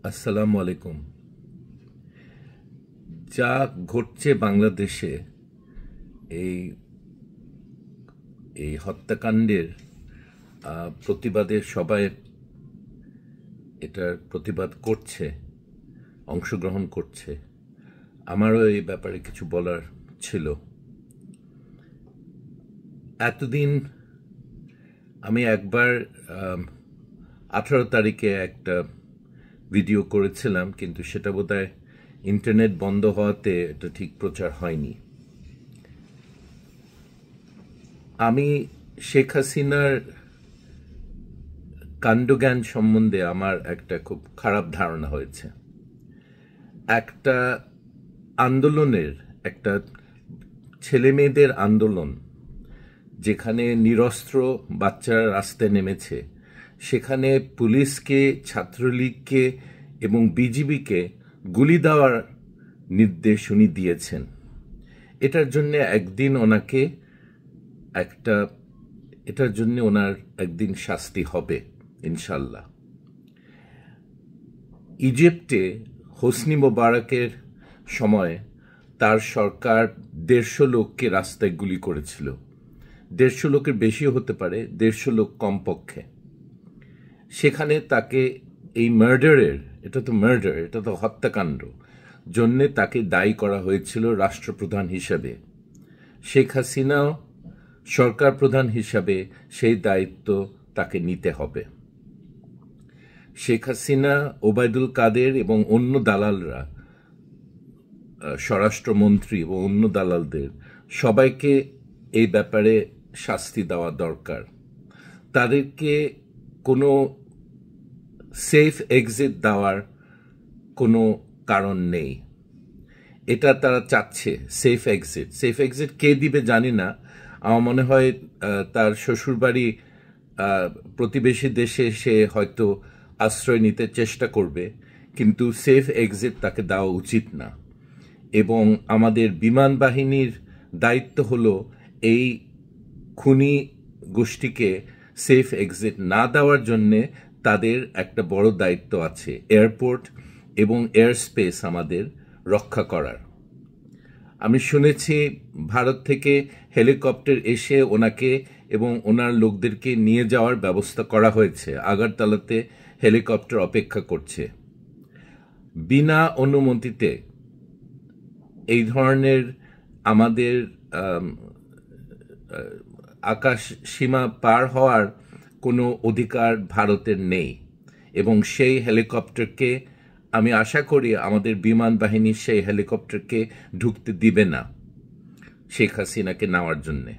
আসসালামু আলাইকুম। যা ঘটছে বাংলাদেশে, এই এই হত্যাকাণ্ডের প্রতিবাদে সবাই এটার প্রতিবাদ করছে, অংশগ্রহণ করছে। আমারও এই ব্যাপারে কিছু বলার ছিল। এতদিন আমি একবার 18 তারিখে একটা ভিডিও করেছিলাম, কিন্তু সেটা বোধহয় ইন্টারনেট বন্ধ হওয়াতে এটা ঠিক প্রচার হয়নি। আমি শেখ হাসিনার কাণ্ডজ্ঞান সম্বন্ধে আমার একটা খুব খারাপ ধারণা হয়েছে। একটা আন্দোলনের, একটা ছেলেমেয়েদের আন্দোলন, যেখানে নিরস্ত্র বাচ্চারা রাস্তায় নেমেছে, সেখানে পুলিশকে, ছাত্রলীগকে এবং বিজিবিকে গুলি দেওয়ার নির্দেশ উনি দিয়েছেন। এটার জন্য ওনার একদিন শাস্তি হবে ইনশাল্লাহ। ইজিপ্টে হোসনি মোবারকের সময় তার সরকার 150 লোককে রাস্তায় গুলি করেছিল। 150 লোকের বেশিও হতে পারে, 150 লোক কমপক্ষে। সেখানে তাকে এই এটা তো হত্যাকাণ্ড জন্যে তাকে দায়ী করা হয়েছিল রাষ্ট্রপ্রধান হিসাবে। শেখ হাসিনাও সরকার প্রধান হিসাবে সেই দায়িত্ব তাকে নিতে হবে। শেখ হাসিনা, ওবায়দুল কাদের এবং অন্য দালালরা, স্বরাষ্ট্রমন্ত্রী এবং অন্য দালালদের সবাইকে এই ব্যাপারে শাস্তি দেওয়া দরকার। তাদেরকে কোনো সেফ এক্সিট দেওয়ার কোনো কারণ নেই। এটা তারা চাচ্ছে, সেফ এক্সিট কে দিবে জানি না। আমার মনে হয় তার শ্বশুরবাড়ি প্রতিবেশী দেশে সে হয়তো আশ্রয় নিতে চেষ্টা করবে, কিন্তু সেফ এক্সিট তাকে দেওয়া উচিত না। এবং আমাদের বিমান বাহিনীর দায়িত্ব হলো এই খুনি গোষ্ঠীকে সেফ এক্সিট না দেওয়ার জন্যে তাদের একটা বড় দায়িত্ব আছে, এয়ারপোর্ট এবং এয়ার স্পেস আমাদের রক্ষা করার। আমি শুনেছি ভারত থেকে হেলিকপ্টার এসে ওনাকে এবং ওনার লোকদেরকে নিয়ে যাওয়ার ব্যবস্থা করা হয়েছে। আগরতলাতে হেলিকপ্টার অপেক্ষা করছে। বিনা অনুমতিতে এই ধরনের আমাদের আকাশ সীমা পার হওয়ার কোনো অধিকার ভারতের নেই। এবং সেই হেলিকপ্টারকে আমি আশা করি আমাদের বিমান বাহিনী সেই হেলিকপ্টারকে ঢুকতে দিবে না শেখ হাসিনাকে নেওয়ার জন্যে।